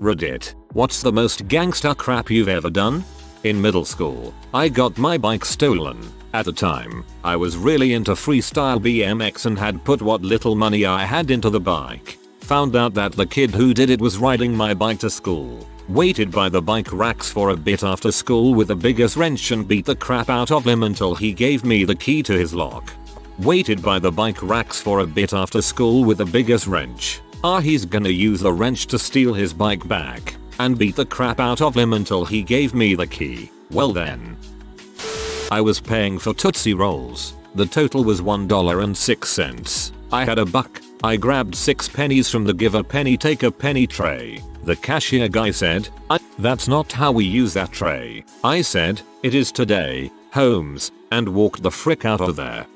Reddit, what's the most gangsta crap you've ever done? In middle school, I got my bike stolen. At the time, I was really into freestyle BMX and had put what little money I had into the bike. Found out that the kid who did it was riding my bike to school. Waited by the bike racks for a bit after school with the biggest wrench and beat the crap out of him until he gave me the key to his lock. Waited by the bike racks for a bit after school with the biggest wrench. He's gonna use the wrench to steal his bike back. And beat the crap out of him until he gave me the key. Well then. I was paying for Tootsie Rolls. The total was $1.06. I had a buck. I grabbed 6 pennies from the give a penny take a penny tray. The cashier guy said, "That's not how we use that tray." I said, "It is today, Holmes," and walked the frick out of there.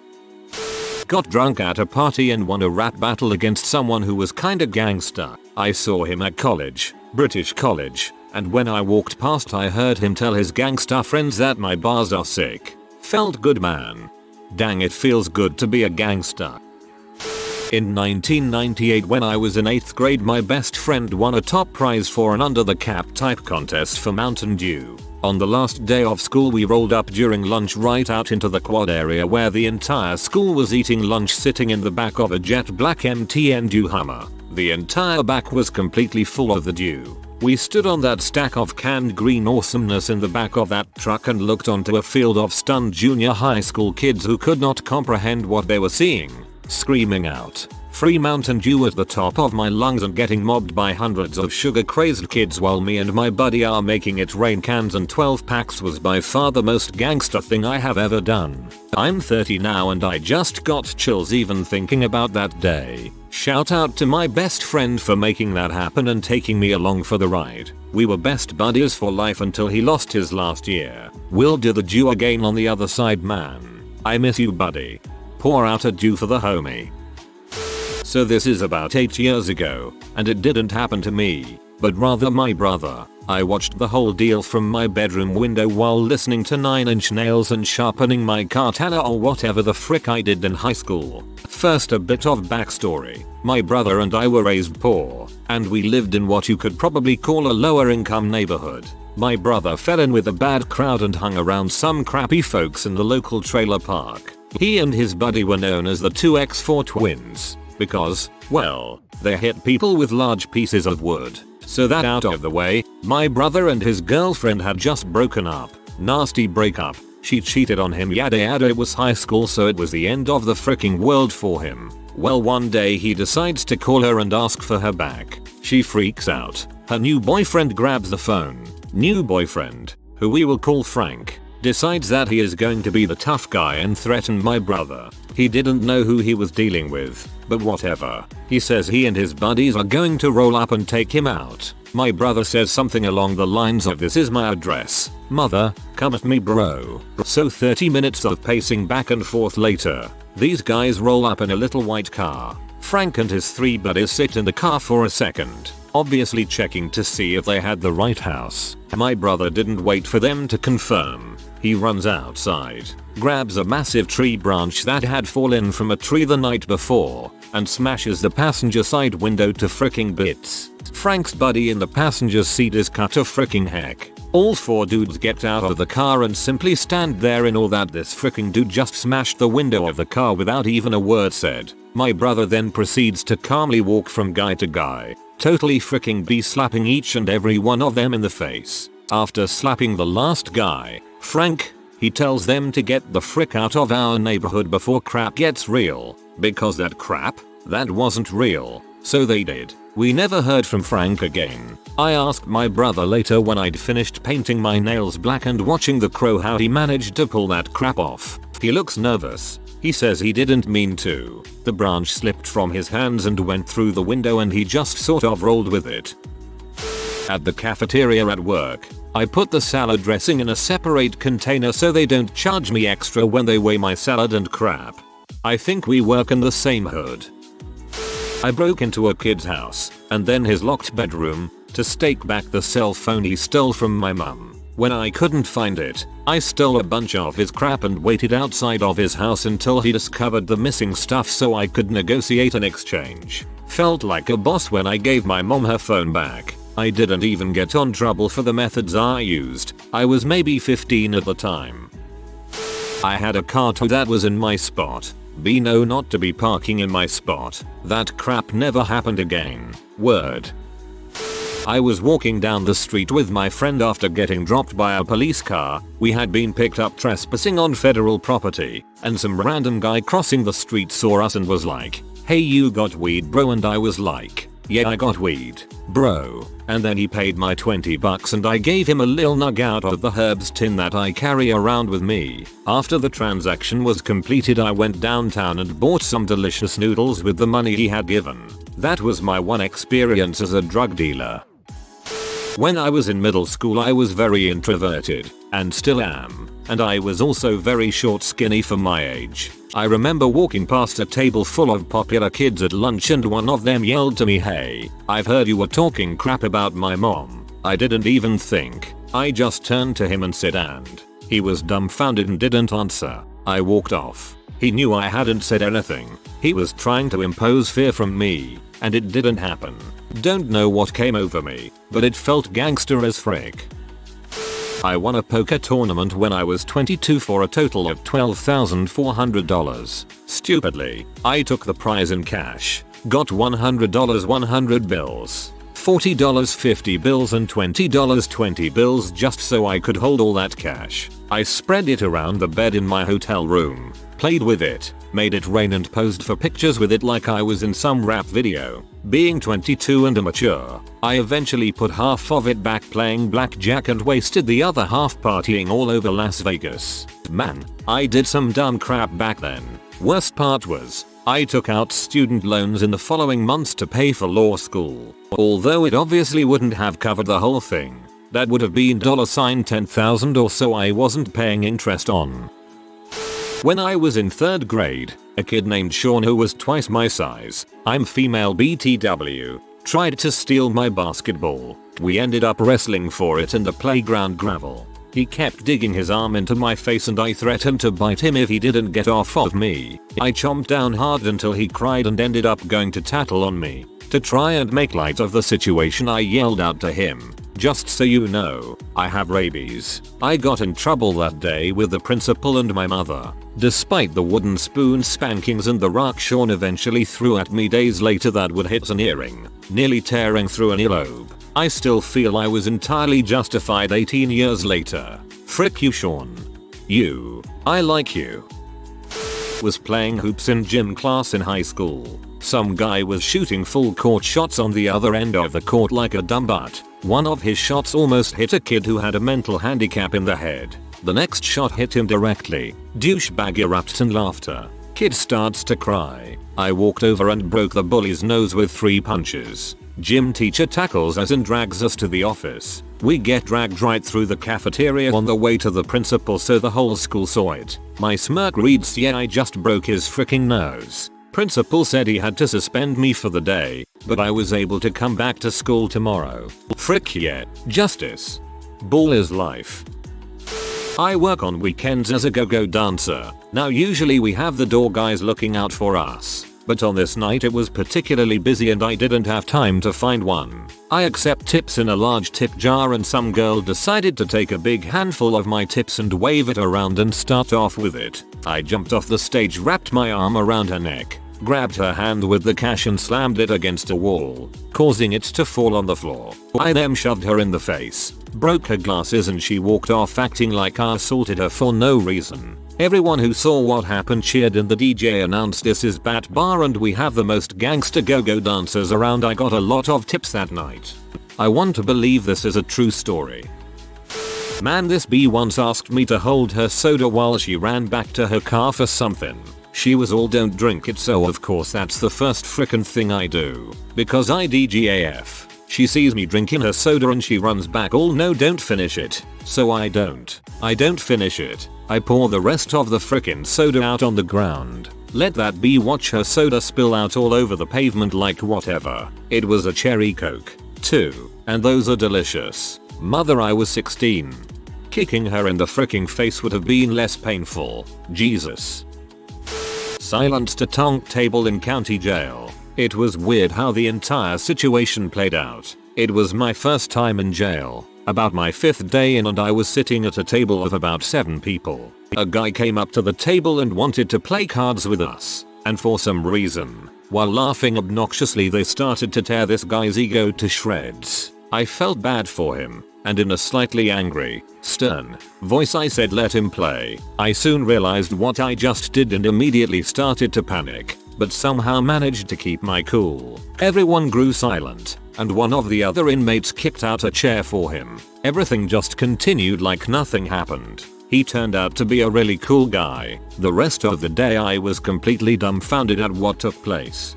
Got drunk at a party and won a rap battle against someone who was kinda gangsta. I saw him at college, British college, and when I walked past I heard him tell his gangsta friends that my bars are sick. Felt good, man. Dang, it feels good to be a gangsta. In 1998, when I was in 8th grade, my best friend won a top prize for an under the cap type contest for Mountain Dew. On the last day of school we rolled up during lunch right out into the quad area where the entire school was eating lunch, sitting in the back of a jet black MTN Dew Hummer. The entire back was completely full of the dew. We stood on that stack of canned green awesomeness in the back of that truck and looked onto a field of stunned junior high school kids who could not comprehend what they were seeing, screaming out, "Free Mountain Dew" at the top of my lungs and getting mobbed by hundreds of sugar crazed kids while me and my buddy are making it rain cans and 12 packs was by far the most gangster thing I have ever done. I'm 30 now and I just got chills even thinking about that day. Shout out to my best friend for making that happen and taking me along for the ride. We were best buddies for life until he lost his last year. We'll do the Dew again on the other side, man. I miss you, buddy. Pour out a Dew for the homie. So this is about 8 years ago, and it didn't happen to me, but rather my brother. I watched the whole deal from my bedroom window while listening to 9 Inch Nails and sharpening my katana or whatever the frick I did in high school. First, a bit of backstory. My brother and I were raised poor, and we lived in what you could probably call a lower income neighborhood. My brother fell in with a bad crowd and hung around some crappy folks in the local trailer park. He and his buddy were known as the 2x4 twins. Because, well, they hit people with large pieces of wood. So that out of the way, my brother and his girlfriend had just broken up. Nasty breakup. She cheated on him, yada yada. It was high school, so it was the end of the freaking world for him. Well, one day he decides to call her and ask for her back. She freaks out. Her new boyfriend grabs the phone. New boyfriend, who we will call Frank, decides that he is going to be the tough guy and threaten my brother. He didn't know who he was dealing with, but whatever. He says he and his buddies are going to roll up and take him out. My brother says something along the lines of, "This is my address. Mother, come at me, bro." So 30 minutes of pacing back and forth later, these guys roll up in a little white car. Frank and his 3 buddies sit in the car for a second, obviously checking to see if they had the right house. My brother didn't wait for them to confirm. He runs outside, grabs a massive tree branch that had fallen from a tree the night before, and smashes the passenger side window to fricking bits. Frank's buddy in the passenger seat is cut to fricking heck. All 4 dudes get out of the car and simply stand there in awe that this fricking dude just smashed the window of the car without even a word said. My brother then proceeds to calmly walk from guy to guy, totally fricking slapping each and every one of them in the face. After slapping the last guy, Frank, he tells them to get the frick out of our neighborhood before crap gets real, because that crap, that wasn't real. So they did. We never heard from Frank again. I asked my brother later when I'd finished painting my nails black and watching The Crow how he managed to pull that crap off. He looks nervous. He says he didn't mean to. The branch slipped from his hands and went through the window and he just sort of rolled with it. At the cafeteria at work, I put the salad dressing in a separate container so they don't charge me extra when they weigh my salad and crap. I think we work in the same hood. I broke into a kid's house, and then his locked bedroom, to stake back the cell phone he stole from my mum. When I couldn't find it, I stole a bunch of his crap and waited outside of his house until he discovered the missing stuff so I could negotiate an exchange. Felt like a boss when I gave my mom her phone back. I didn't even get on trouble for the methods I used. I was maybe 15 at the time. I had a car tow that was in my spot. B no not to be parking in my spot. That crap never happened again. Word. I was walking down the street with my friend after getting dropped by a police car. We had been picked up trespassing on federal property, and some random guy crossing the street saw us and was like, "Hey, you got weed, bro?" And I was like, "Yeah, I got weed, bro." And then he paid my $20 and I gave him a lil nug out of the herbs tin that I carry around with me. After the transaction was completed, I went downtown and bought some delicious noodles with the money he had given. That was my one experience as a drug dealer. When I was in middle school, I was very introverted, and still am, and I was also very short skinny for my age. I remember walking past a table full of popular kids at lunch and one of them yelled to me, "Hey, I've heard you were talking crap about my mom." I didn't even think. I just turned to him and said "and." He was dumbfounded and didn't answer. I walked off. He knew I hadn't said anything. He was trying to impose fear from me, and it didn't happen. Don't know what came over me, but it felt gangster as frick. I won a poker tournament when I was 22 for a total of $12,400. Stupidly, I took the prize in cash. Got $100 100 bills, $40 50 bills and $20 20 bills just so I could hold all that cash. I spread it around the bed in my hotel room, played with it, made it rain and posed for pictures with it like I was in some rap video. Being 22 and immature, I eventually put half of it back playing blackjack and wasted the other half partying all over Las Vegas. Man, I did some dumb crap back then. Worst part was, I took out student loans in the following months to pay for law school. Although it obviously wouldn't have covered the whole thing. That would have been $10,000 or so I wasn't paying interest on. When I was in 3rd grade, a kid named Sean, who was twice my size, I'm female BTW, tried to steal my basketball. We ended up wrestling for it in the playground gravel. He kept digging his arm into my face and I threatened to bite him if he didn't get off of me. I chomped down hard until he cried and ended up going to tattle on me. To try and make light of the situation, I yelled out to him, "Just so you know, I have rabies." I got in trouble that day with the principal and my mother. Despite the wooden spoon spankings and the rock Sean eventually threw at me days later that would hit an earring, nearly tearing through an earlobe, I still feel I was entirely justified 18 years later. Frick you, Sean. I like you. Was playing hoops in gym class in high school. Some guy was shooting full court shots on the other end of the court like a dumb butt. One of his shots almost hit a kid who had a mental handicap in the head. The next shot hit him directly. Douchebag erupts in laughter. Kid starts to cry. I walked over and broke the bully's nose with 3 punches. Gym teacher tackles us and drags us to the office. We get dragged right through the cafeteria on the way to the principal so the whole school saw it. My smirk reads, "Yeah, I just broke his freaking nose." Principal said he had to suspend me for the day, but I was able to come back to school tomorrow. Frick yeah, justice. Ball is life. I work on weekends as a go-go dancer. Now usually we have the door guys looking out for us, but on this night it was particularly busy and I didn't have time to find one. I accept tips in a large tip jar and some girl decided to take a big handful of my tips and wave it around and start off with it. I jumped off the stage, wrapped my arm around her neck, grabbed her hand with the cash and slammed it against a wall, causing it to fall on the floor. I then shoved her in the face, broke her glasses and she walked off acting like I assaulted her for no reason. Everyone who saw what happened cheered and the DJ announced, "This is Bat Bar and we have the most gangster go-go dancers around." I got a lot of tips that night. I want to believe this is a true story. Man, this bee once asked me to hold her soda while she ran back to her car for something. She was all "Don't drink it," so of course that's the first frickin' thing I do. Because I DGAF. She sees me drinking her soda and she runs back all, "No, don't finish it." So I don't finish it. I pour the rest of the frickin' soda out on the ground. Let that bee watch her soda spill out all over the pavement like whatever. It was a cherry coke, too. And those are delicious. Mother, I was 16. Kicking her in the fricking face would have been less painful. Jesus. Silenced a tonk table in county jail. It was weird how the entire situation played out. It was my first time in jail, about my 5th day in, and I was sitting at a table of about 7 people. A guy came up to the table and wanted to play cards with us, and for some reason, while laughing obnoxiously, they started to tear this guy's ego to shreds. I felt bad for him, and in a slightly angry, stern voice I said let him play. I soon realized what I just did and immediately started to panic, but somehow managed to keep my cool. Everyone grew silent, and one of the other inmates kicked out a chair for him. Everything just continued like nothing happened. He turned out to be a really cool guy. The rest of the day I was completely dumbfounded at what took place.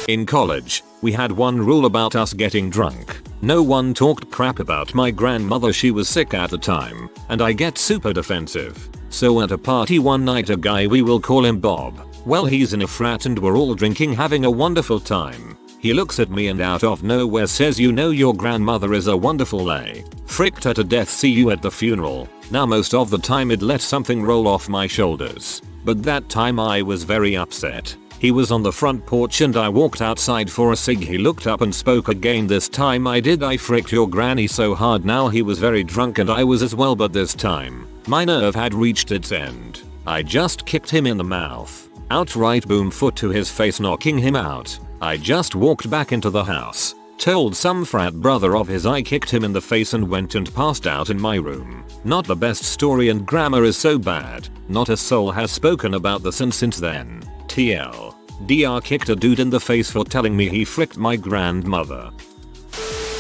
In college, we had one rule about us getting drunk. No one talked crap about my grandmother, she was sick at the time, and I get super defensive. So at a party one night, a guy, we will call him Bob. Well, he's in a frat and we're all drinking, having a wonderful time. He looks at me and out of nowhere says, "You know your grandmother is a wonderful lay. Fricked her to death, see you at the funeral." Now most of the time I'd let something roll off my shoulders, but that time I was very upset. He was on the front porch and I walked outside for a cig. He looked up and spoke again. This time I fricked your granny so hard. Now he was very drunk and I was as well, but this time my nerve had reached its end. I just kicked him in the mouth. Outright, boom, foot to his face, knocking him out. I just walked back into the house, told some frat brother of his I kicked him in the face, and went and passed out in my room. Not the best story, and grammar is so bad. Not a soul has spoken about this, and since then, TLDR kicked a dude in the face for telling me he fricked my grandmother.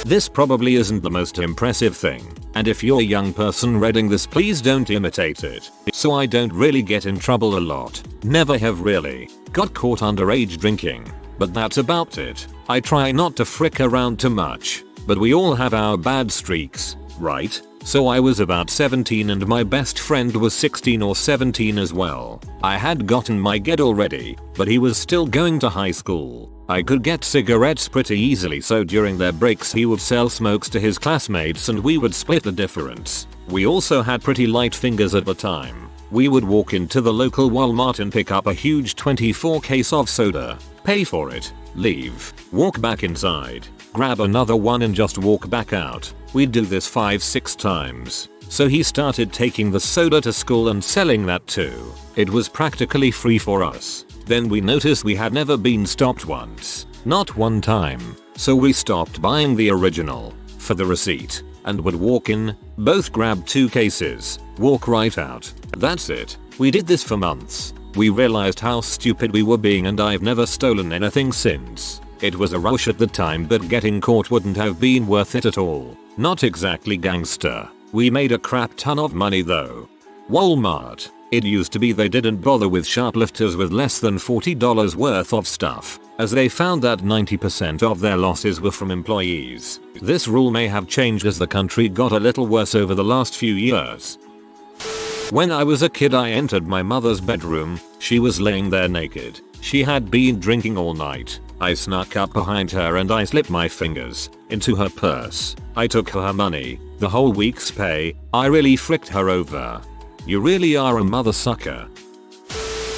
This probably isn't the most impressive thing, and if you're a young person reading this, please don't imitate it. So I don't really get in trouble a lot. Never have really. Got caught underage drinking, but that's about it. I try not to frick around too much, but we all have our bad streaks, right? So I was about 17 and my best friend was 16 or 17 as well. I had gotten my get already, but he was still going to high school. I could get cigarettes pretty easily, so during their breaks he would sell smokes to his classmates and we would split the difference. We also had pretty light fingers at the time. We would walk into the local Walmart and pick up a huge 24 case of soda, pay for it, leave, walk back inside, grab another one and just walk back out. We'd do this 5-6 times. So he started taking the soda to school and selling that too. It was practically free for us. Then we noticed we had never been stopped once. Not one time. So we stopped buying the original for the receipt and would walk in, both grab 2 cases, walk right out. That's it. We did this for months. We realized how stupid we were being and I've never stolen anything since. It was a rush at the time, but getting caught wouldn't have been worth it at all. Not exactly gangster. We made a crap ton of money though. Walmart. It used to be they didn't bother with shoplifters with less than $40 worth of stuff, as they found that 90% of their losses were from employees. This rule may have changed as the country got a little worse over the last few years. When I was a kid, I entered my mother's bedroom. She was laying there naked. She had been drinking all night. I snuck up behind her and I slipped my fingers into her purse. I took her money, the whole week's pay. I really fricked her over. You really are a mother sucker.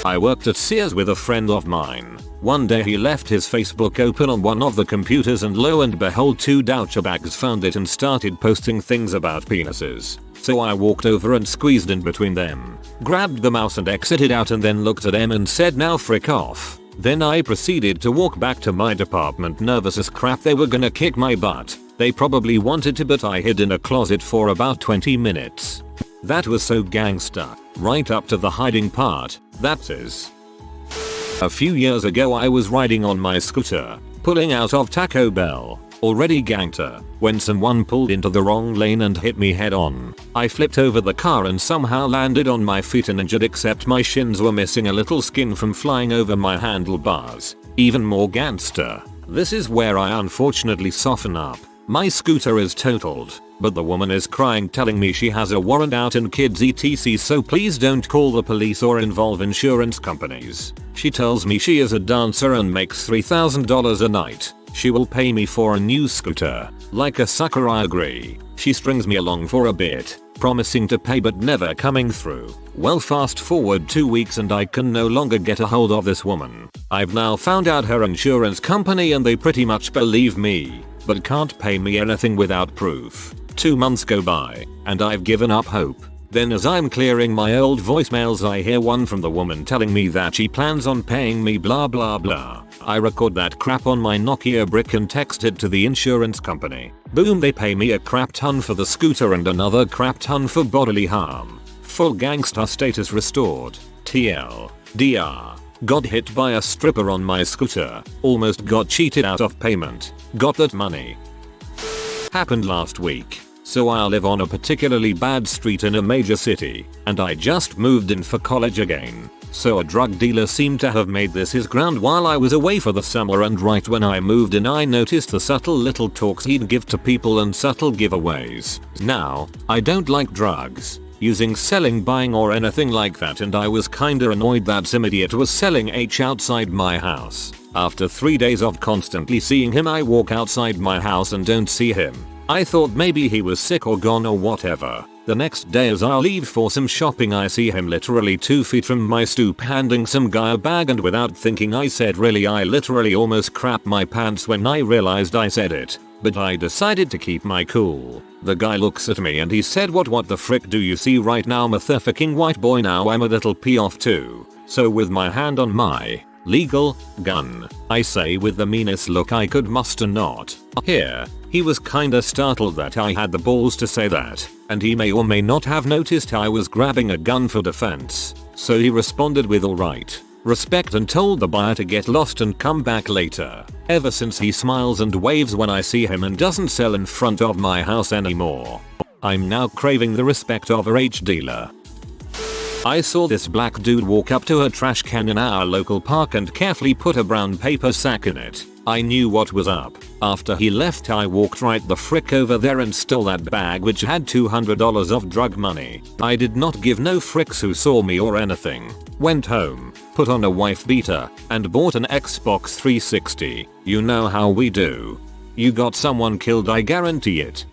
I worked at Sears with a friend of mine. One day he left his Facebook open on one of the computers and lo and behold, 2 douchebags found it and started posting things about penises. So I walked over and squeezed in between them, grabbed the mouse and exited out, and then looked at them and said, "Now frick off." Then I proceeded to walk back to my department, nervous as crap they were gonna kick my butt. They probably wanted to, but I hid in a closet for about 20 minutes. That was so gangsta, right up to the hiding part, that is. A few years ago I was riding on my scooter, pulling out of Taco Bell, already gangster, when someone pulled into the wrong lane and hit me head on. I flipped over the car and somehow landed on my feet uninjured, except my shins were missing a little skin from flying over my handlebars. Even more gangster. This is where I unfortunately soften up. My scooter is totaled, but the woman is crying, telling me she has a warrant out and kids etc, so please don't call the police or involve insurance companies. She tells me she is a dancer and makes $3,000 a night. She will pay me for a new scooter. Like a sucker, I agree. She strings me along for a bit, promising to pay but never coming through. Well, fast forward 2 weeks and I can no longer get a hold of this woman. I've now found out her insurance company and they pretty much believe me. but can't pay me anything without proof. 2 months go by, and I've given up hope. Then as I'm clearing my old voicemails I hear one from the woman telling me that she plans on paying me blah blah blah. I record that crap on my Nokia brick and text it to the insurance company. Boom, they pay me a crap ton for the scooter and another crap ton for bodily harm. Full gangsta status restored. TL. DR. Got hit by a stripper on my scooter. Almost got cheated out of payment. Got that money. Happened last week. So I live on a particularly bad street in a major city, and I just moved in for college again. So a drug dealer seemed to have made this his ground while I was away for the summer, and right when I moved in I noticed the subtle little talks he'd give to people and subtle giveaways. Now, I don't like drugs, using, selling, buying or anything like that, and I was kinda annoyed that some idiot was selling H outside my house. After 3 days of constantly seeing him I walk outside my house and don't see him. I thought maybe he was sick or gone or whatever. The next day as I leave for some shopping I see him literally 2 feet from my stoop handing some guy a bag, and without thinking I said really. I literally almost crapped my pants when I realized I said it, but I decided to keep my cool. The guy looks at me and he said, what the frick do you see right now, motherfucking white boy? Now I'm a little pee off too. So with my hand on my legal gun, I say with the meanest look I could muster, not here. He was kinda startled that I had the balls to say that, and he may or may not have noticed I was grabbing a gun for defense. So he responded with alright, respect, and told the buyer to get lost and come back later. Ever since he smiles and waves when I see him and doesn't sell in front of my house anymore. I'm now craving the respect of a H dealer. I saw this black dude walk up to a trash can in our local park and carefully put a brown paper sack in it. I knew what was up. After he left I walked right the frick over there and stole that bag, which had $200 of drug money. I did not give no fricks who saw me or anything. Went home, put on a wife beater, and bought an Xbox 360. You know how we do. You got someone killed, I guarantee it.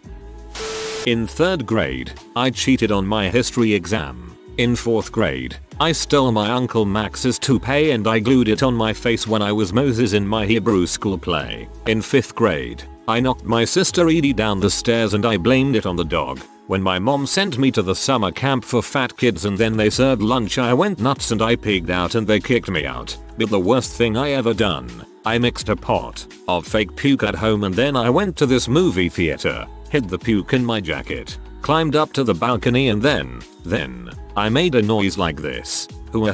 In 3rd grade, I cheated on my history exam. In 4th grade, I stole my Uncle Max's toupee and I glued it on my face when I was Moses in my Hebrew school play. In 5th grade, I knocked my sister Edie down the stairs and I blamed it on the dog. When my mom sent me to the summer camp for fat kids and then they served lunch, I went nuts and I pigged out and they kicked me out. But the worst thing I ever done, I mixed a pot of fake puke at home and then I went to this movie theater, hid the puke in my jacket, climbed up to the balcony, and then I made a noise like this. And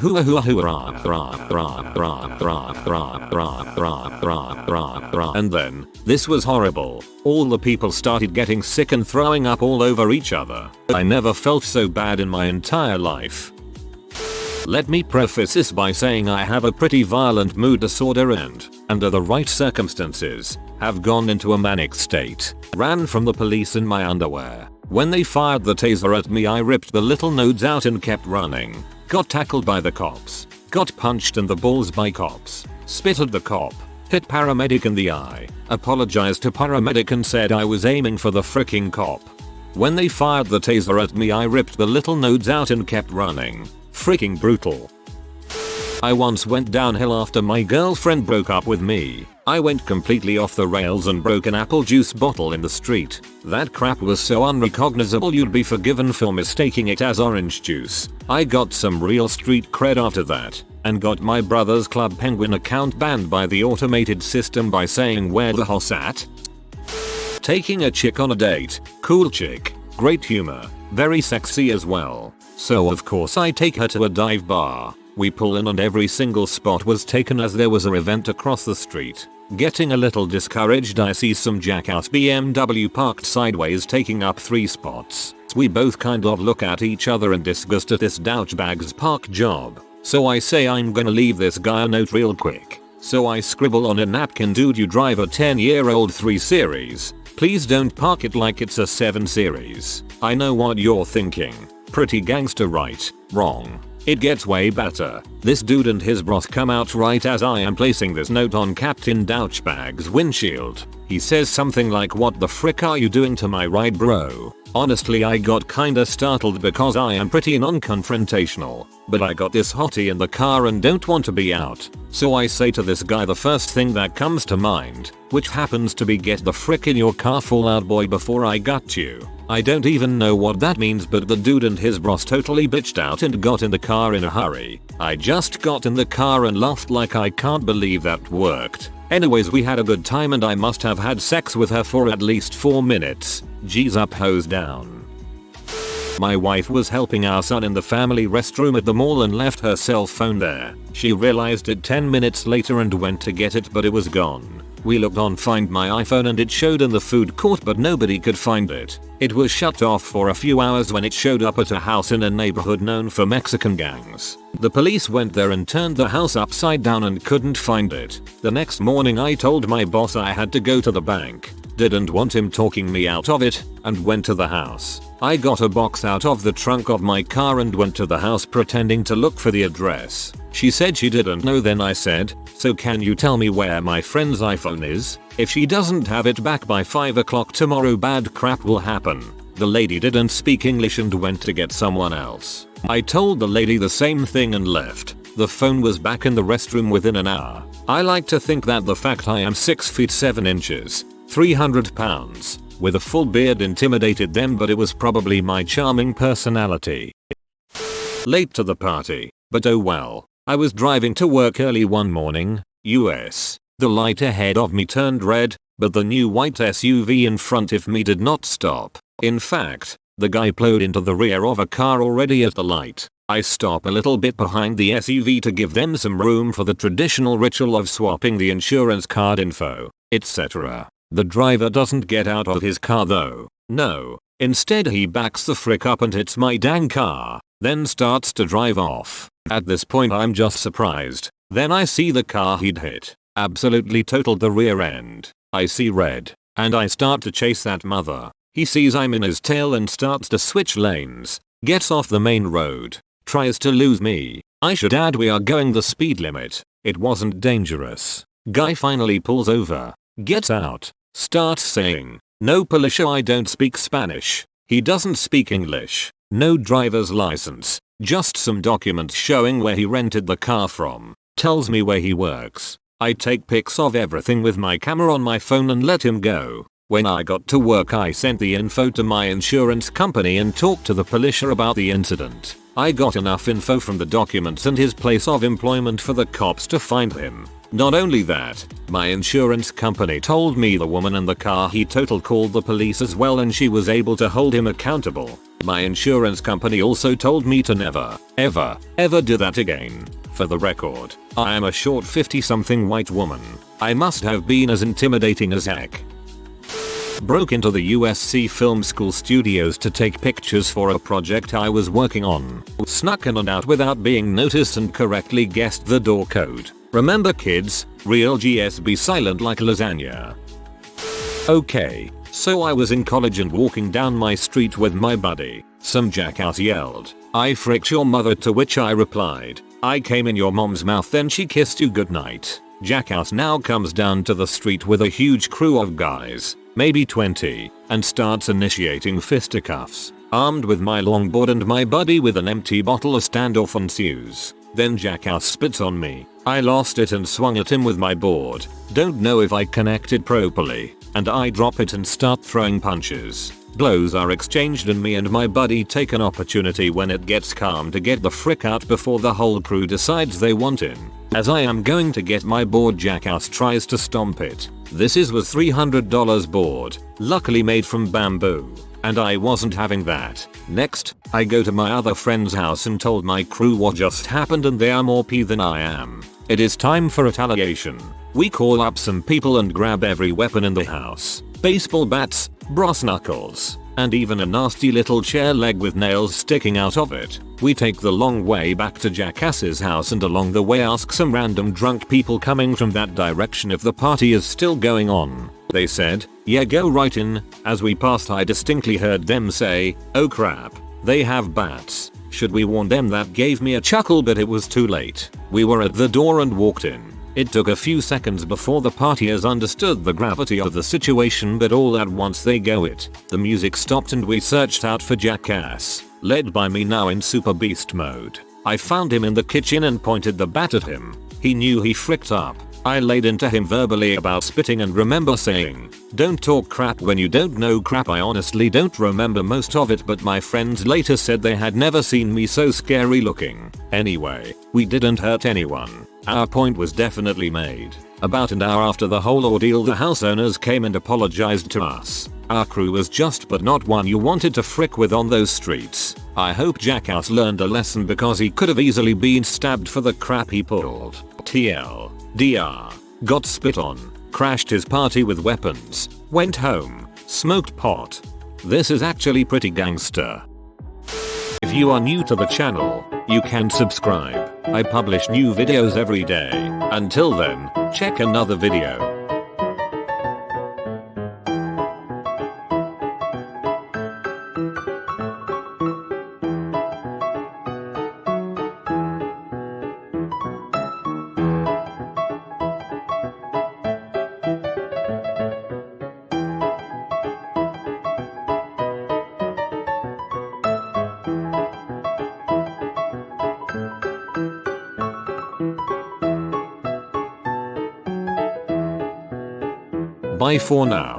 then, this was horrible. All the people started getting sick and throwing up all over each other. I never felt so bad in my entire life. Let me preface this by saying I have a pretty violent mood disorder and, under the right circumstances, have gone into a manic state. Ran from the police in my underwear. When they fired the taser at me I ripped the little nodes out and kept running. Got tackled by the cops. Got punched in the balls by cops. Spit at the cop. Hit paramedic in the eye. Apologized to paramedic and said I was aiming for the fricking cop. When they fired the taser at me I ripped the little nodes out and kept running. Freaking brutal. I once went downhill after my girlfriend broke up with me. I went completely off the rails and broke an apple juice bottle in the street. That crap was so unrecognizable you'd be forgiven for mistaking it as orange juice. I got some real street cred after that, and got my brother's Club Penguin account banned by the automated system by saying "where the hoss at?" Taking a chick on a date. Cool chick. Great humor. Very sexy as well. So of course I take her to a dive bar. We pull in and every single spot was taken as there was an event across the street. Getting a little discouraged I see some jackass BMW parked sideways taking up 3 spots. We both kind of look at each other in disgust at this douchebag's park job. So I say I'm gonna leave this guy a note real quick. So I scribble on a napkin, "Dude, you drive a 10-year-old 3 Series. Please don't park it like it's a 7 Series. I know what you're thinking. Pretty gangster, right? Wrong. It gets way better. This dude and his bros come out right as I am placing this note on Captain Douchebag's windshield. He says something like, "What the frick are you doing to my ride, bro?" Honestly, I got kinda startled because I am pretty non-confrontational, but I got this hottie in the car and don't want to be out. So I say to this guy the first thing that comes to mind, which happens to be, "Get the frick in your car, Fall Out Boy, before I got you." I don't even know what that means, but the dude and his bros totally bitched out and got in the car in a hurry. I just got in the car and laughed like I can't believe that worked. Anyways, we had a good time and I must have had sex with her for at least 4 minutes. G's up, hose down. My wife was helping our son in the family restroom at the mall and left her cell phone there. She realized it 10 minutes later and went to get it, but it was gone. We looked on Find My iPhone and it showed in the food court, but nobody could find it. It was shut off for a few hours when it showed up at a house in a neighborhood known for Mexican gangs. The police went there and turned the house upside down and couldn't find it. The next morning I told my boss I had to go to the bank. Didn't want him talking me out of it, and went to the house. I got a box out of the trunk of my car and went to the house pretending to look for the address. She said she didn't know. Then I said, "So can you tell me where my friend's iPhone is? If she doesn't have it back by 5 o'clock tomorrow, bad crap will happen." The lady didn't speak English and went to get someone else. I told the lady the same thing and left. The phone was back in the restroom within an hour. I like to think that the fact I am 6 feet 7 inches, 300 pounds, with a full beard intimidated them, but it was probably my charming personality. Late to the party, but oh well. I was driving to work early one morning, US. The light ahead of me turned red, but the new white SUV in front of me did not stop. In fact, the guy plowed into the rear of a car already at the light. I stop a little bit behind the SUV to give them some room for the traditional ritual of swapping the insurance card info, etc. The driver doesn't get out of his car though. No. Instead he backs the frick up and hits my dang car, then starts to drive off. At this point I'm just surprised. Then I see the car he'd hit absolutely totaled the rear end. I see red, and I start to chase that mother. He sees I'm in his tail and starts to switch lanes, gets off the main road, tries to lose me. I should add we are going the speed limit. It wasn't dangerous. Guy finally pulls over, gets out, starts saying, "No Policia, I don't speak Spanish." He doesn't speak English. No driver's license, just some documents showing where he rented the car from. Tells me where he works. I take pics of everything with my camera on my phone and let him go. When I got to work I sent the info to my insurance company and talked to the Policia about the incident. I got enough info from the documents and his place of employment for the cops to find him. Not only that, my insurance company told me the woman in the car he totaled called the police as well, and she was able to hold him accountable. My insurance company also told me to never, ever do that again. For the record, I am a short 50-something white woman. I must have been as intimidating as heck. Broke into the USC Film School studios to take pictures for a project I was working on. Snuck in and out without being noticed and correctly guessed the door code. Remember kids, real GSB silent like lasagna. Okay, so I was in college and walking down my street with my buddy. Some jackass yelled, "I fricked your mother," to which I replied, "I came in your mom's mouth then she kissed you goodnight." Jackass now comes down to the street with a huge crew of guys, maybe 20, and starts initiating fisticuffs. Armed with my longboard and my buddy with an empty bottle, a standoff ensues. Then Jackass spits on me. I lost it and swung at him with my board. Don't know if I connected properly, and I drop it and start throwing punches. Blows are exchanged and me and my buddy take an opportunity when it gets calm to get the frick out before the whole crew decides they want in. As I am going to get my board, Jackass tries to stomp it. This was $300 board, luckily made from bamboo, and I wasn't having that. Next, I go to my other friend's house and told my crew what just happened, and they are more P than I am. It is time for retaliation. We call up some people and grab every weapon in the house. Baseball bats, brass knuckles, and even a nasty little chair leg with nails sticking out of it. We take the long way back to Jackass's house and along the way ask some random drunk people coming from that direction if the party is still going on. They said, "Yeah, go right in." As we passed I distinctly heard them say, "Oh crap, they have bats." Should we warn them? That gave me a chuckle, but it was too late. We were at the door and walked in. It took a few seconds before the partiers understood the gravity of the situation, but all at once they go it. The music stopped and we searched out for Jackass, led by me now in super beast mode. I found him in the kitchen and pointed the bat at him. He knew he fricked up. I laid into him verbally about spitting and remember saying, "Don't talk crap when you don't know crap." I honestly don't remember most of it, but my friends later said they had never seen me so scary looking. Anyway, we didn't hurt anyone. Our point was definitely made. About an hour after the whole ordeal, the house owners came and apologized to us. Our crew was just but not one you wanted to frick with on those streets. I hope Jackass learned a lesson, because he could have easily been stabbed for the crap he pulled. TL. DR. Got spit on. Crashed his party with weapons. Went home. Smoked pot. This is actually pretty gangster. If you are new to the channel, you can subscribe. I publish new videos every day. Until then, check another video. Bye for now.